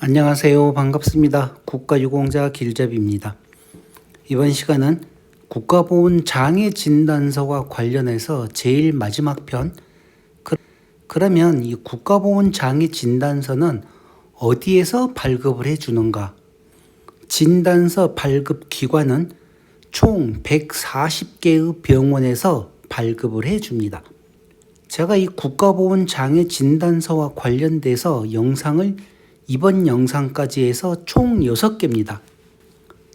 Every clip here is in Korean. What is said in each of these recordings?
안녕하세요. 반갑습니다. 국가유공자 길잡이입니다. 이번 시간은 국가보훈장애진단서와 관련해서 제일 마지막 편. 그러면 이 국가보훈장애진단서는 어디에서 발급을 해주는가? 진단서 발급 기관은 총 140개의 병원에서 발급을 해줍니다. 제가 이 국가보훈장애진단서와 관련돼서 영상을 이번 영상까지 해서 총 6개입니다.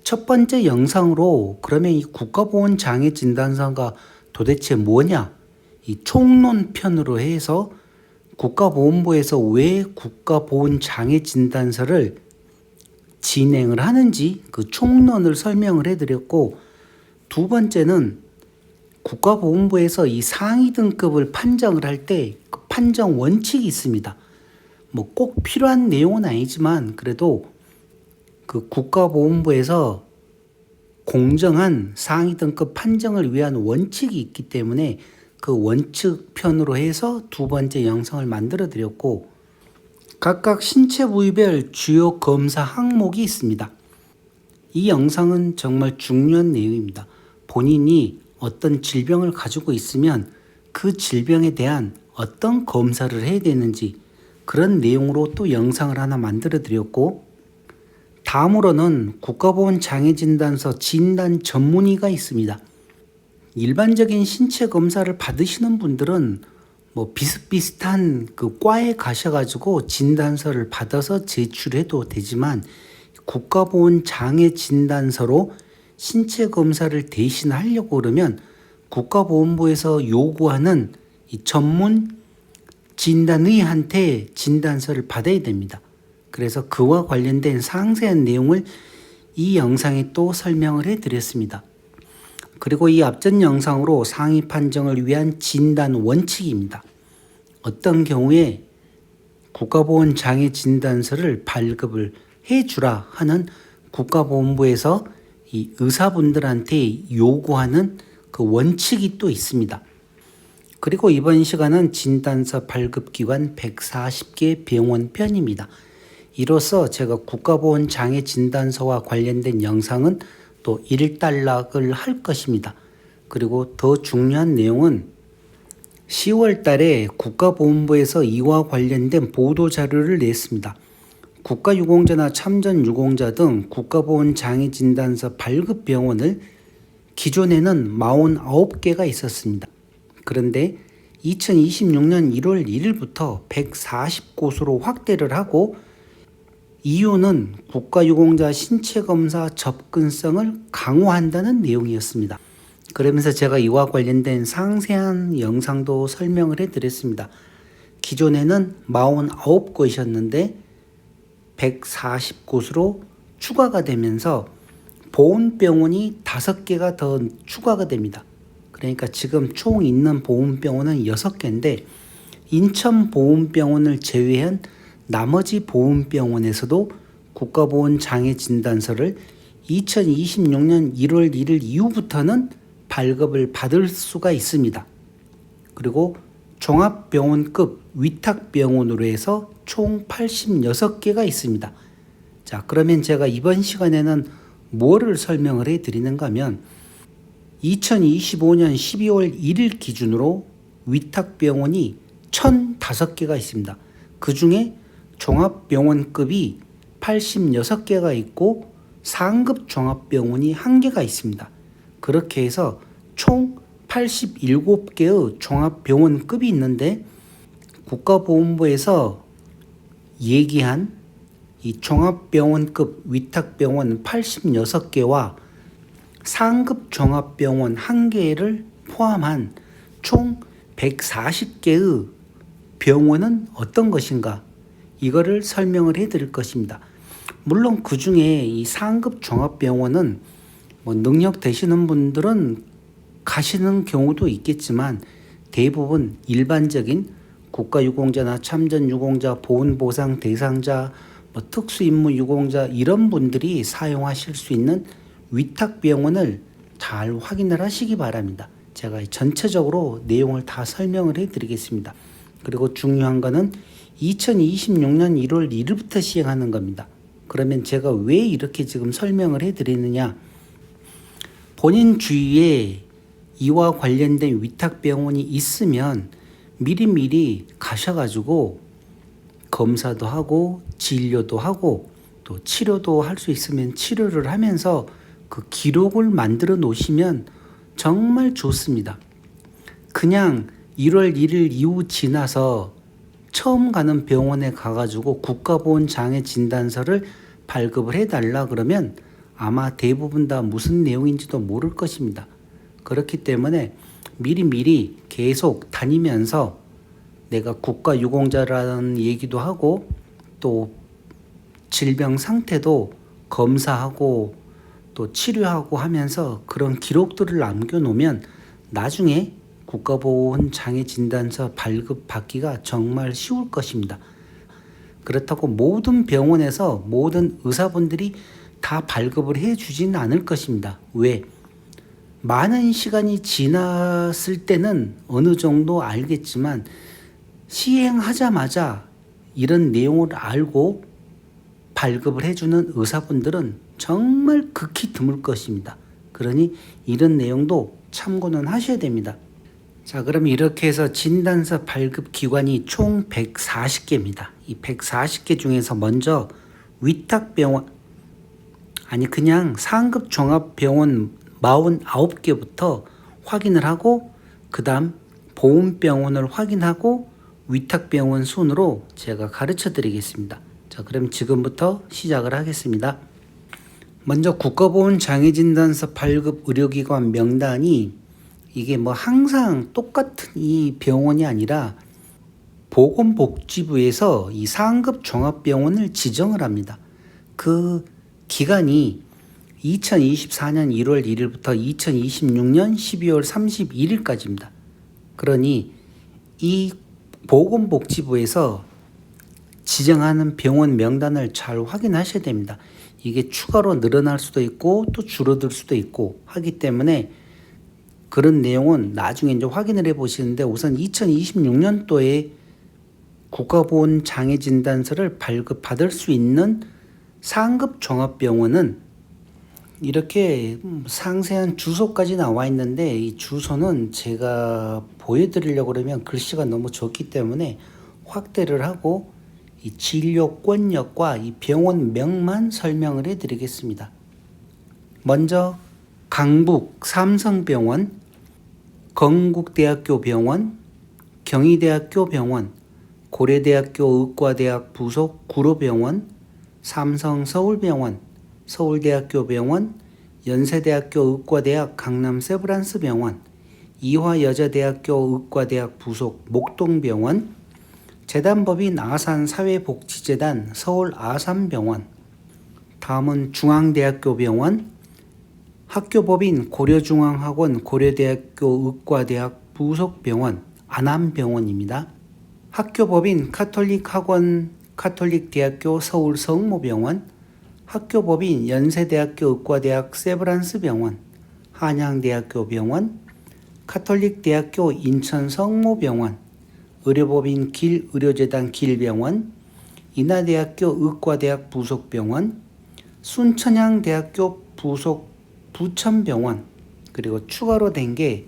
첫 번째 영상으로 그러면 이 국가보훈장애진단서가 도대체 뭐냐? 이 총론편으로 해서 국가보훈부에서 왜 국가보훈장애진단서를 진행을 하는지 그 총론을 설명을 해드렸고, 두 번째는 국가보훈부에서 이 상위 등급을 판정을 할 때 그 판정 원칙이 있습니다. 뭐 꼭 필요한 내용은 아니지만 그래도 그 국가보훈부에서 공정한 상위 등급 판정을 위한 원칙이 있기 때문에 그 원칙 편으로 해서 두 번째 영상을 만들어 드렸고, 각각 신체 부위별 주요 검사 항목이 있습니다. 이 영상은 정말 중요한 내용입니다. 본인이 어떤 질병을 가지고 있으면 그 질병에 대한 어떤 검사를 해야 되는지 그런 내용으로 또 영상을 하나 만들어 드렸고, 다음으로는 국가보훈장애진단서 진단 전문의가 있습니다. 일반적인 신체 검사를 받으시는 분들은 뭐 비슷비슷한 그 과에 가셔가지고 진단서를 받아서 제출해도 되지만, 국가보훈장애진단서로 신체 검사를 대신 하려고 그러면 국가보훈부에서 요구하는 이 전문 진단의한테 진단서를 받아야 됩니다. 그래서 그와 관련된 상세한 내용을 이 영상에 또 설명을 해드렸습니다. 그리고 이 앞전 영상으로 상위 판정을 위한 진단 원칙입니다. 어떤 경우에 국가보훈장애진단서를 발급을 해주라 하는 국가보훈부에서 이 의사분들한테 요구하는 그 원칙이 또 있습니다. 그리고 이번 시간은 진단서 발급기관 140개 병원 편입니다. 이로써 제가 국가보훈장애진단서와 관련된 영상은 또 일단락을 할 것입니다. 그리고 더 중요한 내용은 10월 달에 국가보훈부에서 이와 관련된 보도자료를 냈습니다. 국가유공자나 참전유공자 등 국가보훈장애진단서 발급병원을 기존에는 49개가 있었습니다. 그런데 2026년 1월 1일부터 140곳으로 확대를 하고, 이유는 국가유공자 신체검사 접근성을 강화한다는 내용이었습니다. 그러면서 제가 이와 관련된 상세한 영상도 설명을 해드렸습니다. 기존에는 49곳이었는데 140곳으로 추가가 되면서 보훈병원이 5개가 더 추가가 됩니다. 그러니까 지금 총 있는 보훈병원은 6개인데 인천보훈병원을 제외한 나머지 보훈병원에서도 국가보훈장애진단서를 2026년 1월 1일 이후부터는 발급을 받을 수가 있습니다. 그리고 종합병원급 위탁병원으로 해서 총 86개가 있습니다. 자, 그러면 제가 이번 시간에는 뭐를 설명을 해드리는가 하면 2025년 12월 1일 기준으로 위탁병원이 1,005개가 있습니다. 그 중에 종합병원급이 86개가 있고 상급 종합병원이 1개가 있습니다. 그렇게 해서 총 87개의 종합병원급이 있는데, 국가보훈부에서 얘기한 이 종합병원급 위탁병원 86개와 상급 종합병원 1개를 포함한 총 140개의 병원은 어떤 것인가? 이거를 설명을 해드릴 것입니다. 물론 그 중에 이 상급 종합병원은 뭐 능력 되시는 분들은 가시는 경우도 있겠지만, 대부분 일반적인 국가유공자나 참전유공자, 보훈보상 대상자, 뭐 특수임무유공자 이런 분들이 사용하실 수 있는 위탁병원을 잘 확인을 하시기 바랍니다. 제가 전체적으로 내용을 다 설명을 해드리겠습니다. 그리고 중요한 거는 2026년 1월 1일부터 시행하는 겁니다. 그러면 제가 왜 이렇게 지금 설명을 해드리느냐? 본인 주위에 이와 관련된 위탁병원이 있으면 미리미리 가셔가지고 검사도 하고 진료도 하고 또 치료도 할 수 있으면 치료를 하면서 그 기록을 만들어 놓으시면 정말 좋습니다. 그냥 1월 1일 이후 지나서 처음 가는 병원에 가가지고 국가보훈장애 진단서를 발급을 해달라 그러면 아마 대부분 다 무슨 내용인지도 모를 것입니다. 그렇기 때문에 미리미리 계속 다니면서 내가 국가유공자라는 얘기도 하고 또 질병 상태도 검사하고 또 치료하고 하면서 그런 기록들을 남겨놓으면 나중에 국가보훈장애진단서 발급받기가 정말 쉬울 것입니다. 그렇다고 모든 병원에서 모든 의사분들이 다 발급을 해주지는 않을 것입니다. 왜? 많은 시간이 지났을 때는 어느 정도 알겠지만 시행하자마자 이런 내용을 알고 발급을 해주는 의사분들은 정말 극히 드물 것입니다. 그러니 이런 내용도 참고는 하셔야 됩니다. 자, 그럼 이렇게 해서 진단서 발급 기관이 총 140개입니다. 이 140개 중에서 먼저 위탁병원, 그냥 상급 종합병원 49개부터 확인을 하고 그 다음 보훈병원을 확인하고 위탁병원 순으로 제가 가르쳐 드리겠습니다. 자, 그럼 지금부터 시작을 하겠습니다. 먼저 국가보훈장애진단서 발급 의료기관 명단이 이게 항상 똑같은 이 병원이 아니라 보건복지부에서 이 상급 종합병원을 지정을 합니다. 그 기간이 2024년 1월 1일부터 2026년 12월 31일까지입니다. 그러니 이 보건복지부에서 지정하는 병원 명단을 잘 확인하셔야 됩니다. 이게 추가로 늘어날 수도 있고 또 줄어들 수도 있고 하기 때문에 그런 내용은 나중에 이제 확인을 해 보시는데 우선 2026년도에 국가보훈장애진단서를 발급받을 수 있는 상급 종합병원은 이렇게 상세한 주소까지 나와 있는데 이 주소는 제가 보여드리려고 그러면 글씨가 너무 적기 때문에 확대를 하고 이 진료권역과 이 병원명만 설명을 해드리겠습니다. 먼저 강북 삼성병원, 건국대학교 병원, 경희대학교 병원, 고려대학교 의과대학 부속 구로병원, 삼성서울병원, 서울대학교 병원, 연세대학교 의과대학 강남 세브란스 병원, 이화여자대학교 의과대학 부속 목동병원, 재단법인 아산사회복지재단 서울 아산병원, 다음은 중앙대학교 병원, 학교법인 고려중앙학원 고려대학교 의과대학 부속병원 안암병원입니다. 학교법인 카톨릭학원 카톨릭대학교 서울 성모병원, 학교법인 연세대학교 의과대학 세브란스 병원, 한양대학교 병원, 카톨릭대학교 인천 성모병원, 의료법인 길의료재단 길병원, 인하대학교 의과대학 부속병원, 순천향대학교 부속 부천병원, 그리고 추가로 된 게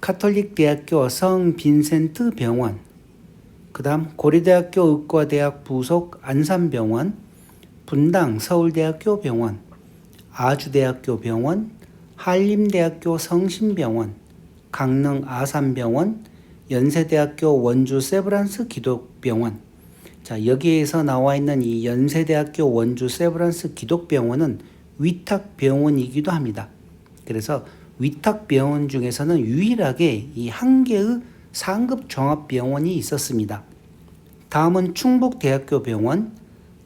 카톨릭대학교 성빈센트 병원, 그 다음 고려대학교 의과대학 부속 안산병원, 분당 서울대학교 병원, 아주대학교 병원, 한림대학교 성심병원, 강릉 아산병원, 연세대학교 원주 세브란스 기독병원. 자, 여기에서 나와 있는 이 연세대학교 원주 세브란스 기독병원은 위탁병원이기도 합니다. 그래서 위탁병원 중에서는 유일하게 이 한 개의 상급 종합병원이 있었습니다. 다음은 충북대학교 병원,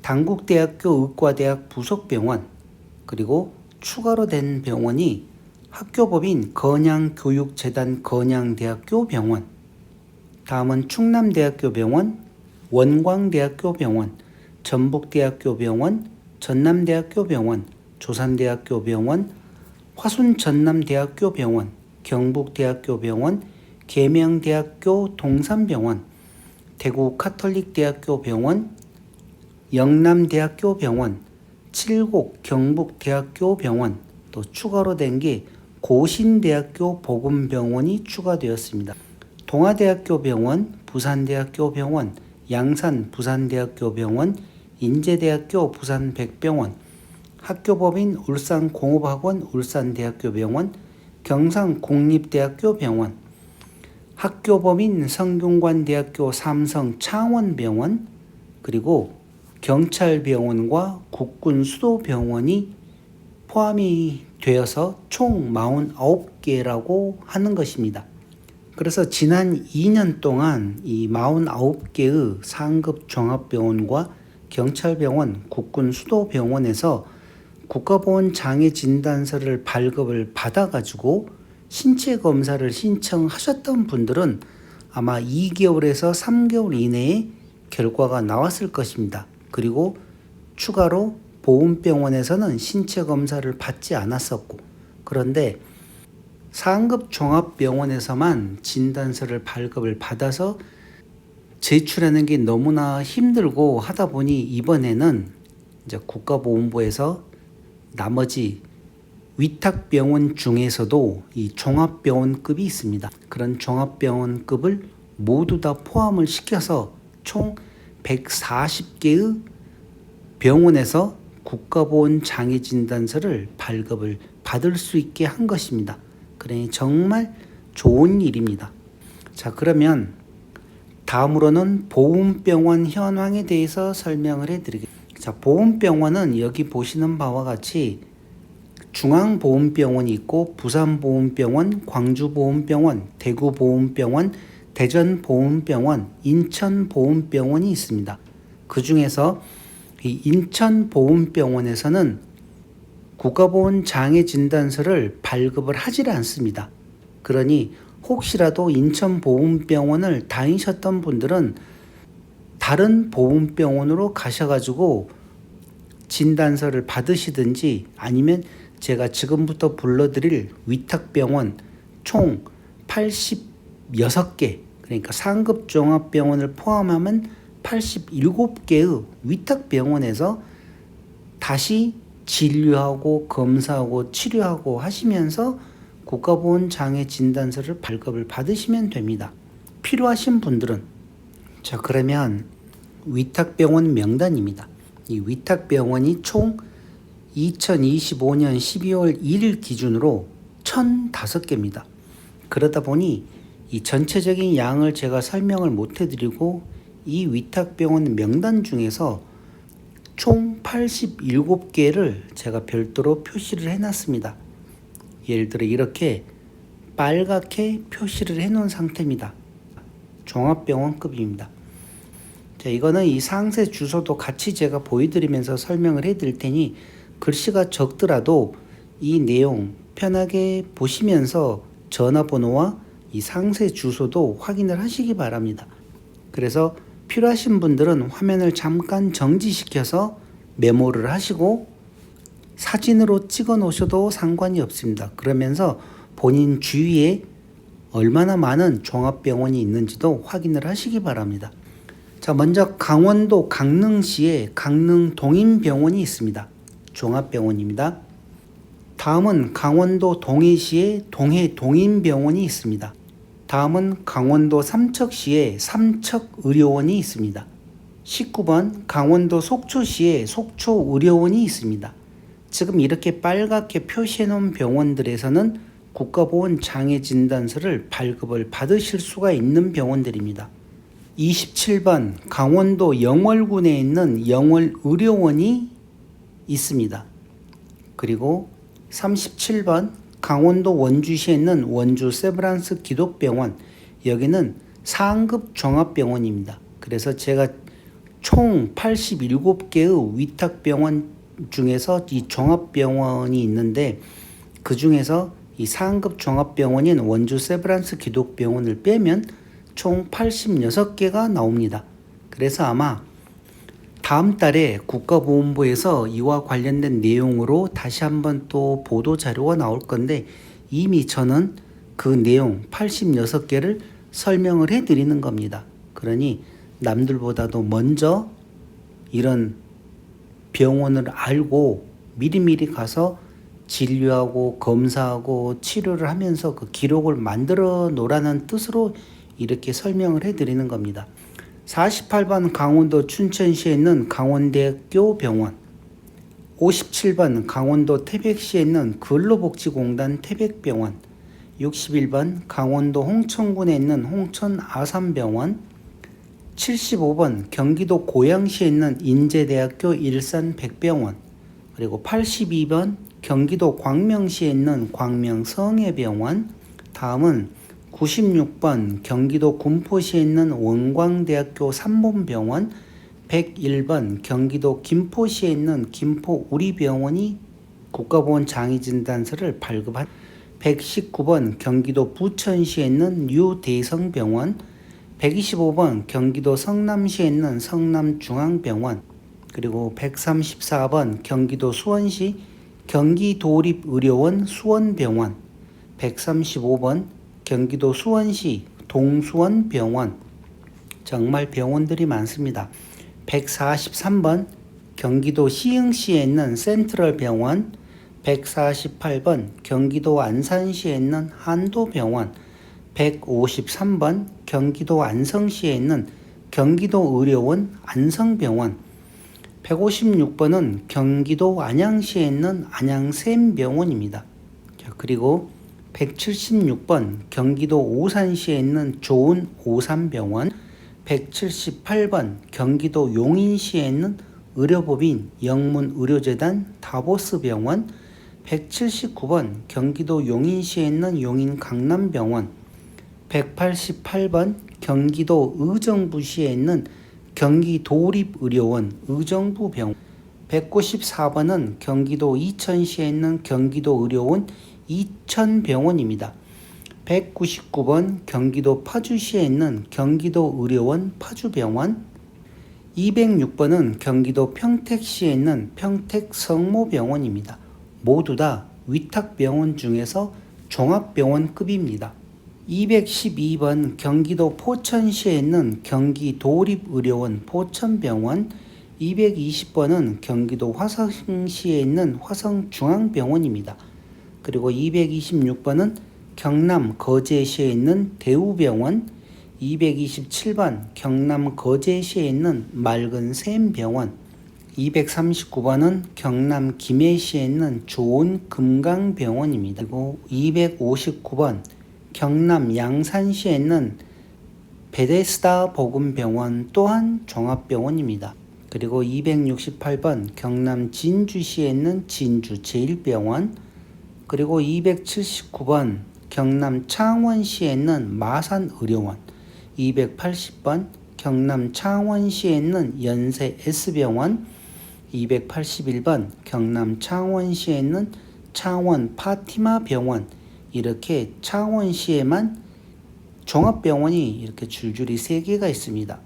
단국대학교 의과대학 부속병원, 그리고 추가로 된 병원이 학교법인 건양교육재단 건양대학교 병원, 다음은 충남대학교 병원, 원광대학교 병원, 전북대학교 병원, 전남대학교 병원, 조산대학교 병원, 화순전남대학교 병원, 경북대학교 병원, 계명대학교 동산병원, 대구 카톨릭대학교 병원, 영남대학교 병원, 칠곡 경북대학교 병원, 또 추가로 된 게 고신대학교 보건병원이 추가되었습니다. 동아대학교 병원, 부산대학교 병원, 양산 부산대학교 병원, 인제대학교 부산백병원, 학교법인 울산공업학원 울산대학교 병원, 경상국립대학교 병원, 학교법인 성균관대학교 삼성창원병원, 그리고 경찰병원과 국군수도병원이 포함이 되어서 총 49개라고 하는 것입니다. 그래서 지난 2년 동안 이 49개의 상급 종합병원과 경찰병원, 국군수도병원에서 국가보훈장애진단서를 발급을 받아가지고 신체검사를 신청하셨던 분들은 아마 2개월에서 3개월 이내에 결과가 나왔을 것입니다. 그리고 추가로 보훈병원에서는 신체검사를 받지 않았었고, 그런데 상급 종합병원에서만 진단서를 발급을 받아서 제출하는 게 너무나 힘들고 하다 보니 이번에는 이제 국가보훈부에서 나머지 위탁병원 중에서도 이 종합병원급이 있습니다. 그런 종합병원급을 모두 다 포함을 시켜서 총 140개의 병원에서 국가보훈장애진단서를 발급을 받을 수 있게 한 것입니다. 그러니 정말 좋은 일입니다. 자, 그러면 다음으로는 보훈병원 현황에 대해서 설명을 해드리겠습니다. 자, 보훈병원은 여기 보시는 바와 같이 중앙보훈병원이 있고 부산보훈병원, 광주보훈병원, 대구보훈병원, 대전보훈병원, 인천보훈병원이 있습니다. 그 중에서 이 인천보훈병원에서는 국가보훈장애진단서를 발급을 하지 않습니다. 그러니 혹시라도 인천보훈병원을 다니셨던 분들은 다른 보훈병원으로 가셔가지고 진단서를 받으시든지 아니면 제가 지금부터 불러드릴 위탁병원 총 86개, 그러니까 상급 종합병원을 포함하면 87개의 위탁병원에서 다시 진료하고 검사하고 치료하고 하시면서 국가보훈장애진단서를 발급을 받으시면 됩니다. 필요하신 분들은. 자, 그러면 위탁병원 명단입니다. 이 위탁병원이 총 2025년 12월 1일 기준으로 1005개입니다. 그러다 보니 이 전체적인 양을 제가 설명을 못 해드리고 이 위탁병원 명단 중에서 총 87개를 제가 별도로 표시를 해놨습니다. 예를 들어 이렇게 빨갛게 표시를 해놓은 상태입니다. 종합병원급입니다. 자, 이거는 이 상세 주소도 같이 제가 보여드리면서 설명을 해드릴 테니 글씨가 적더라도 이 내용 편하게 보시면서 전화번호와 이 상세 주소도 확인을 하시기 바랍니다. 그래서 필요하신 분들은 화면을 잠깐 정지시켜서 메모를 하시고 사진으로 찍어 놓으셔도 상관이 없습니다. 그러면서 본인 주위에 얼마나 많은 종합병원이 있는지도 확인을 하시기 바랍니다. 자, 먼저 강원도 강릉시에 강릉동인병원이 있습니다. 종합병원입니다. 다음은 강원도 동해시에 동해동인병원이 있습니다. 다음은 강원도 삼척시에 삼척의료원이 있습니다. 19번 강원도 속초시에 속초의료원이 있습니다. 지금 이렇게 빨갛게 표시해 놓은 병원들에서는 국가보훈장애진단서를 발급을 받으실 수가 있는 병원들입니다. 27번 강원도 영월군에 있는 영월의료원이 있습니다. 그리고 37번 강원도 원주시에 있는 원주 세브란스 기독병원, 여기는 상급 종합병원입니다. 그래서 제가 총 87개의 위탁병원 중에서 이 종합병원이 있는데 그 중에서 이 상급 종합병원인 원주 세브란스 기독병원을 빼면 총 86개가 나옵니다. 그래서 아마 다음 달에 국가보훈부에서 이와 관련된 내용으로 다시 한번 또 보도 자료가 나올 건데 이미 저는 그 내용 86개를 설명을 해드리는 겁니다. 그러니 남들보다도 먼저 이런 병원을 알고 미리미리 가서 진료하고 검사하고 치료를 하면서 그 기록을 만들어 놓으라는 뜻으로 이렇게 설명을 해드리는 겁니다. 48번 강원도 춘천시에 있는 강원대학교 병원, 57번 강원도 태백시에 있는 근로복지공단 태백병원, 61번 강원도 홍천군에 있는 홍천아산병원, 75번 경기도 고양시에 있는 인제대학교 일산백병원, 그리고 82번 경기도 광명시에 있는 광명성해병원, 다음은 96번 경기도 군포시에 있는 원광대학교 삼본병원, 101번 경기도 김포시에 있는 김포우리병원이 국가보건 장애진단서를 발급한 119번 경기도 부천시에 있는 뉴대성병원, 125번 경기도 성남시에 있는 성남중앙병원, 그리고 134번 경기도 수원시 경기도립의료원 수원병원, 135번 경기도 수원시 동수원병원, 정말 병원들이 많습니다. 143번 경기도 시흥시에 있는 센트럴병원, 148번 경기도 안산시에 있는 한도병원, 153번 경기도 안성시에 있는 경기도의료원 안성병원, 156번은 경기도 안양시에 있는 안양샘병원입니다. 그리고 176번 경기도 오산시에 있는 좋은 오산병원, 178번 경기도 용인시에 있는 의료법인 영문의료재단 다보스병원, 179번 경기도 용인시에 있는 용인강남병원, 188번 경기도 의정부시에 있는 경기도립의료원 의정부병원, 194번은 경기도 이천시에 있는 경기도의료원 이천병원입니다. 199번 경기도 파주시에 있는 경기도의료원 파주병원, 206번은 경기도 평택시에 있는 평택성모병원입니다. 모두 다 위탁병원 중에서 종합병원급입니다. 212번 경기도 포천시에 있는 경기도립의료원 포천병원, 220번은 경기도 화성시에 있는 화성중앙병원입니다. 그리고 226번은 경남 거제시에 있는 대우병원, 227번 경남 거제시에 있는 맑은샘병원, 239번은 경남 김해시에 있는 좋은 금강병원입니다. 그리고 259번 경남 양산시에 있는 베데스다 복음병원 또한 종합병원입니다. 그리고 268번 경남 진주시에 있는 진주제일병원, 그리고 279번 경남 창원시에 있는 마산의료원, 280번 경남 창원시에 있는 연세 S병원, 281번 경남 창원시에 있는 창원 파티마 병원, 이렇게 창원시에만 종합병원이 이렇게 줄줄이 3개가 있습니다.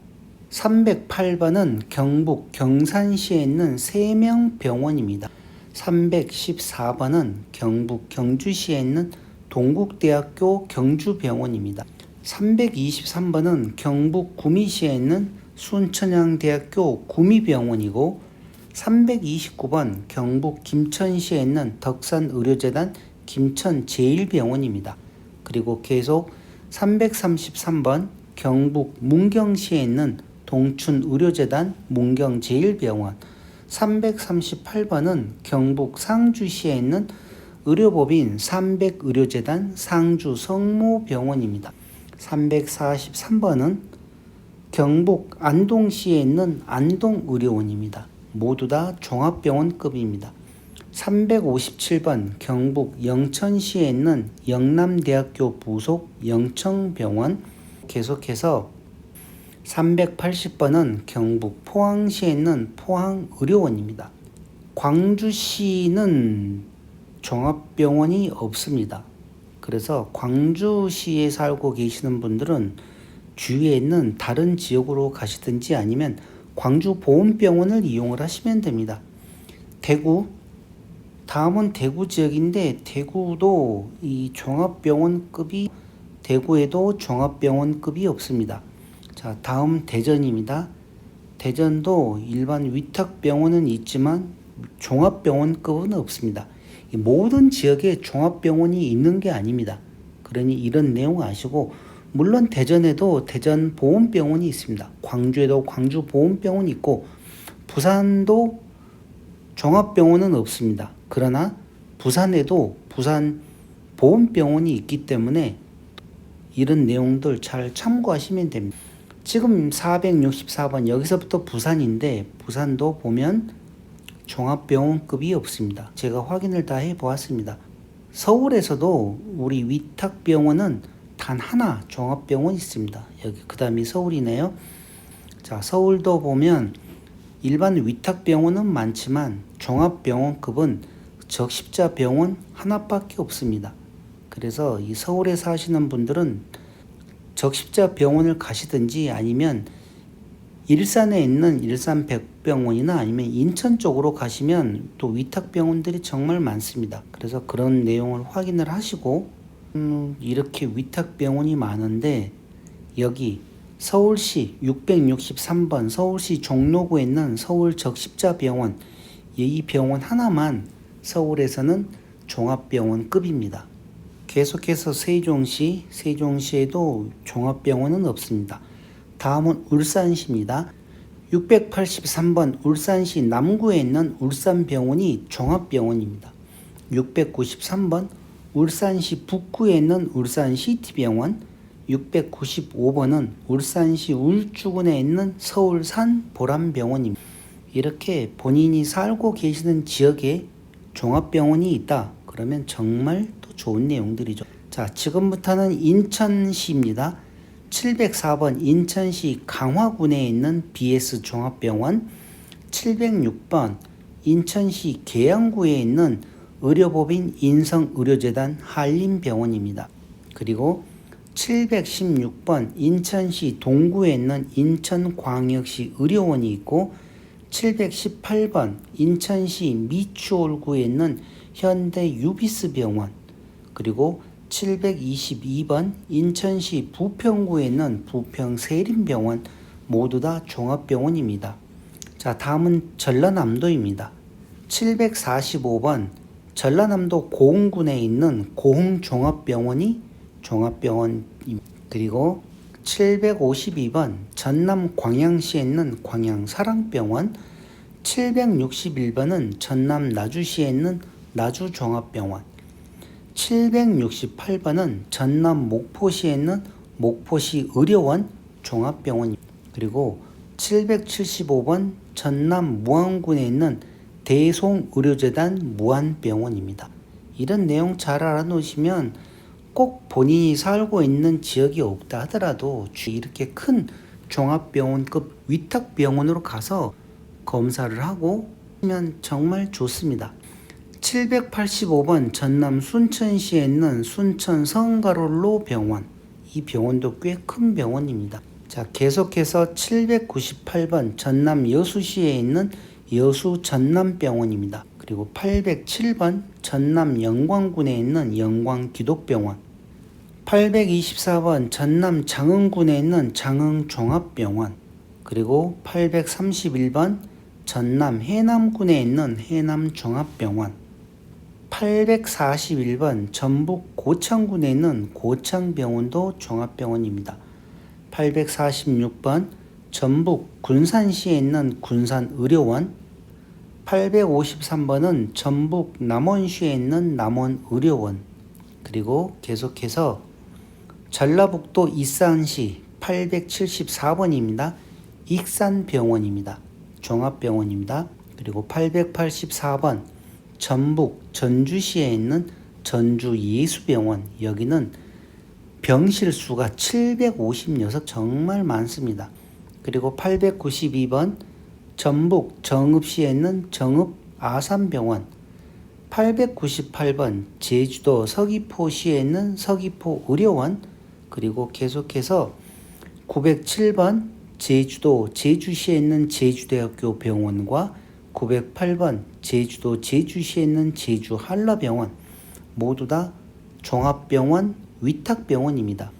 308번은 경북 경산시에 있는 세명병원입니다. 314번은 경북 경주시에 있는 동국대학교 경주병원입니다. 323번은 경북 구미시에 있는 순천향대학교 구미병원이고, 329번 경북 김천시에 있는 덕산의료재단 김천제일병원입니다. 그리고 계속 333번 경북 문경시에 있는 동춘의료재단 문경제일병원, 338번은 경북 상주시에 있는 의료법인 삼백의료재단 상주성모병원입니다. 343번은 경북 안동시에 있는 안동의료원입니다. 모두 다 종합병원급입니다. 357번 경북 영천시에 있는 영남대학교 부속 영천병원, 계속해서 380번은 경북 포항시에 있는 포항의료원입니다. 광주시는 종합병원이 없습니다. 그래서 광주시에 살고 계시는 분들은 주위에 있는 다른 지역으로 가시든지 아니면 광주보훈병원을 이용을 하시면 됩니다. 대구, 다음은 대구 지역인데 대구도 이 종합병원급이, 대구에도 종합병원급이 없습니다. 자, 다음 대전입니다. 대전도 일반 위탁병원은 있지만 종합병원급은 없습니다. 모든 지역에 종합병원이 있는 게 아닙니다. 그러니 이런 내용 아시고, 물론 대전에도 대전보훈병원이 있습니다. 광주에도 광주보훈병원이 있고, 부산도 종합병원은 없습니다. 그러나 부산에도 부산보훈병원이 있기 때문에 이런 내용들 잘 참고하시면 됩니다. 지금 464번 여기서부터 부산인데, 부산도 보면 종합병원급이 없습니다. 제가 확인을 다 해보았습니다. 서울에서도 우리 위탁병원은 단 하나 종합병원이 있습니다. 여기 그 다음이 서울이네요. 자, 서울도 보면 일반 위탁병원은 많지만 종합병원급은 적십자병원 하나밖에 없습니다. 그래서 이 서울에 사시는 분들은 적십자병원을 가시든지, 아니면 일산에 있는 일산백병원이나 아니면 인천 쪽으로 가시면 또 위탁병원들이 정말 많습니다. 그래서 그런 내용을 확인을 하시고, 이렇게 위탁병원이 많은데, 여기 서울시 663번 서울시 종로구에 있는 서울적십자병원, 이 병원 하나만 서울에서는 종합병원급입니다. 계속해서 세종시에도 종합병원은 없습니다. 다음은 울산시입니다. 683번 울산시 남구에 있는 울산병원이 종합병원입니다. 693번 울산시 북구에 있는 울산시티병원, 695번은 울산시 울주군에 있는 서울산 보람병원입니다. 이렇게 본인이 살고 계시는 지역에 종합병원이 있다. 그러면 정말 또 좋은 내용들이죠. 자, 지금부터는 인천시입니다. 704번 인천시 강화군에 있는 BS 종합병원, 706번 인천시 계양구에 있는 의료법인 인성의료재단 한림병원입니다. 그리고 716번 인천시 동구에 있는 인천광역시 의료원이 있고, 718번 인천시 미추홀구에 있는 현대유비스병원, 그리고 722번 인천시 부평구에 있는 부평세림병원, 모두 다 종합병원입니다. 자, 다음은 전라남도입니다. 745번 전라남도 고흥군에 있는 고흥종합병원이 종합병원입니다. 그리고 752번 전남 광양시에 있는 광양사랑병원, 761번은 전남 나주시에 있는 나주종합병원, 768번은 전남 목포시에 있는 목포시 의료원 종합병원입니다. 그리고 775번 전남 무안군에 있는 대송의료재단 무안병원입니다. 이런 내용 잘 알아놓으시면 꼭 본인이 살고 있는 지역이 없다 하더라도 이렇게 큰 종합병원급 위탁병원으로 가서 검사를 하고 하면 정말 좋습니다. 785번 전남 순천시에 있는 순천 성가롤로 병원, 이 병원도 꽤 큰 병원입니다. 자, 계속해서 798번 전남 여수시에 있는 여수 전남병원입니다. 그리고 807번 전남 영광군에 있는 영광기독병원, 824번 전남 장흥군에 있는 장흥종합병원, 그리고 831번 전남 해남군에 있는 해남종합병원, 841번 전북 고창군에 있는 고창병원도 종합병원입니다. 846번 전북 군산시에 있는 군산의료원, 853번은 전북 남원시에 있는 남원의료원, 그리고 계속해서 전라북도 익산시 874번입니다. 익산병원입니다. 종합병원입니다. 그리고 884번 전북 전주시에 있는 전주예수병원, 여기는 병실 수가 756 정말 많습니다. 그리고 892번 전북 정읍시에 있는 정읍아산병원, 898번 제주도 서귀포시에 있는 서귀포의료원, 그리고 계속해서 907번 제주도 제주시에 있는 제주대학교 병원과 908번 제주도 제주시에 있는 제주한라병원, 모두 다 종합병원 위탁병원입니다.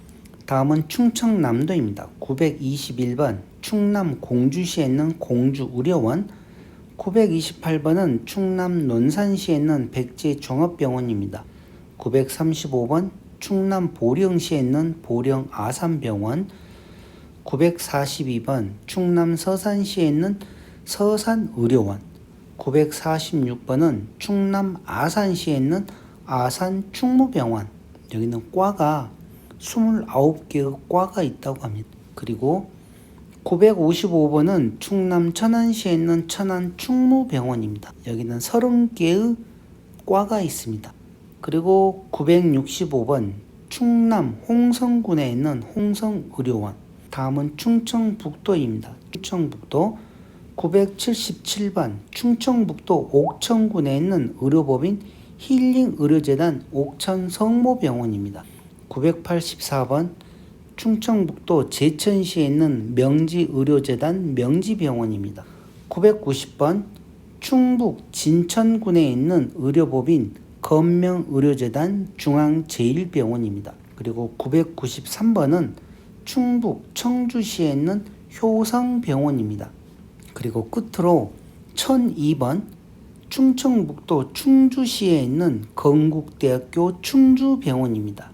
다음은 충청남도입니다. 921번 충남 공주시에 있는 공주의료원, 928번은 충남 논산시에 있는 백제종합병원입니다. 935번 충남 보령시에 있는 보령아산병원, 942번 충남 서산시에 있는 서산의료원, 946번은 충남 아산시에 있는 아산충무병원. 여기는 과가 29개의 과가 있다고 합니다. 그리고 955번은 충남 천안시에 있는 천안충무병원입니다. 여기는 30개의 과가 있습니다. 그리고 965번 충남 홍성군에 있는 홍성의료원. 다음은 충청북도입니다. 충청북도 977번 충청북도 옥천군에 있는 의료법인 힐링의료재단 옥천성모병원입니다. 984번 충청북도 제천시에 있는 명지의료재단 명지병원입니다. 990번 충북 진천군에 있는 의료법인 건명의료재단 중앙제일병원입니다. 그리고 993번은 충북 청주시에 있는 효성병원입니다. 그리고 끝으로 1002번 충청북도 충주시에 있는 건국대학교 충주병원입니다.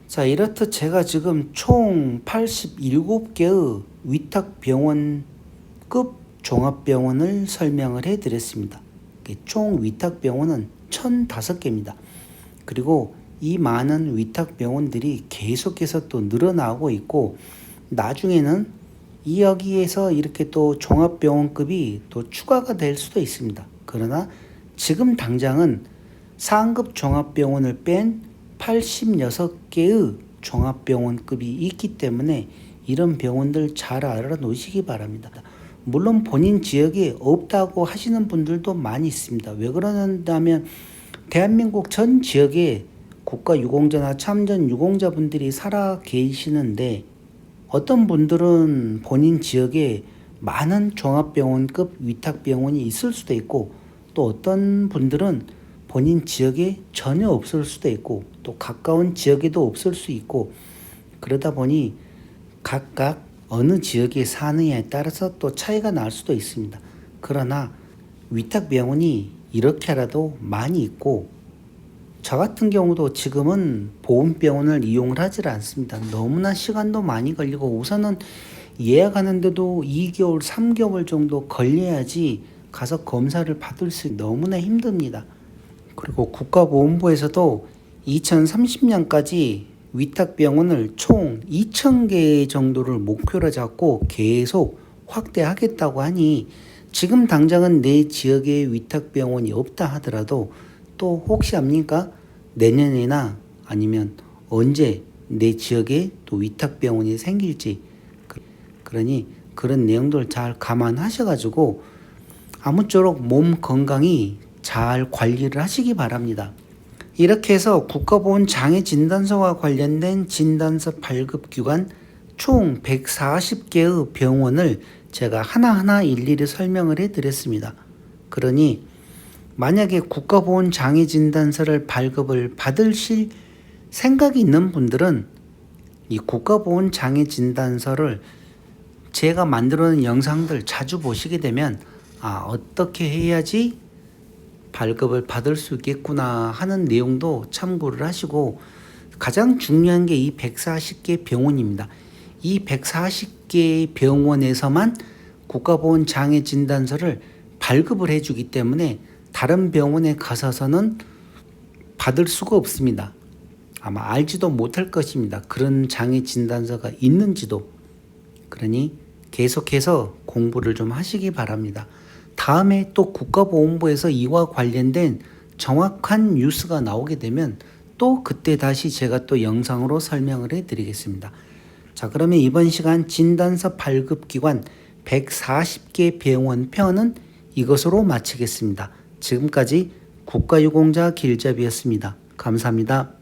자, 이렇듯 제가 지금 총 87개의 위탁병원급 종합병원을 설명을 해드렸습니다. 총 위탁병원은 1005개입니다. 그리고 이 많은 위탁병원들이 계속해서 또 늘어나고 있고, 나중에는 여기에서 이렇게 또 종합병원급이 또 추가가 될 수도 있습니다. 그러나 지금 당장은 상급 종합병원을 뺀 86개의 종합병원급이 있기 때문에 이런 병원들 잘 알아놓으시기 바랍니다. 물론 본인 지역에 없다고 하시는 분들도 많이 있습니다. 왜 그러냐면 대한민국 전 지역에 국가유공자나 참전 유공자분들이 살아 계시는데, 어떤 분들은 본인 지역에 많은 종합병원급 위탁병원이 있을 수도 있고, 또 어떤 분들은 본인 지역에 전혀 없을 수도 있고, 또 가까운 지역에도 없을 수 있고, 그러다 보니 각각 어느 지역에 사느냐에 따라서 또 차이가 날 수도 있습니다. 그러나 위탁병원이 이렇게라도 많이 있고, 저 같은 경우도 지금은 보험병원을 이용을 하질 않습니다. 너무나 시간도 많이 걸리고, 우선은 예약하는데도 2개월, 3개월 정도 걸려야지 가서 검사를 받을 수 너무나 힘듭니다. 그리고 국가보건부에서도 2030년까지 위탁병원을 총 2,000개 정도를 목표로 잡고 계속 확대하겠다고 하니, 지금 당장은 내 지역에 위탁병원이 없다 하더라도 또 혹시 압니까? 내년이나 아니면 언제 내 지역에 또 위탁병원이 생길지. 그러니 그런 내용들 잘 감안하셔가지고 아무쪼록 몸 건강히 잘 관리를 하시기 바랍니다. 이렇게 해서 국가보건장애진단서와 관련된 진단서 발급기관 총 140개의 병원을 제가 하나하나 일일이 설명을 해드렸습니다. 그러니 만약에 국가보건장애진단서를 발급을 받으실 생각이 있는 분들은 이 국가보건장애진단서를 제가 만들어 놓은 영상들 자주 보시게 되면, 어떻게 해야지 발급을 받을 수 있겠구나 하는 내용도 참고를 하시고, 가장 중요한 게 이 140개 병원입니다. 이 140개 병원에서만 국가보건장애진단서를 발급을 해주기 때문에 다른 병원에 가서서는 받을 수가 없습니다. 아마 알지도 못할 것입니다. 그런 장애진단서가 있는지도. 그러니 계속해서 공부를 좀 하시기 바랍니다. 다음에 또 국가보건부에서 이와 관련된 정확한 뉴스가 나오게 되면 또 그때 다시 제가 또 영상으로 설명을 해드리겠습니다. 자, 그러면 이번 시간 진단서 발급기관 140개 병원 편은 이것으로 마치겠습니다. 지금까지 국가유공자 길잡이였습니다. 감사합니다.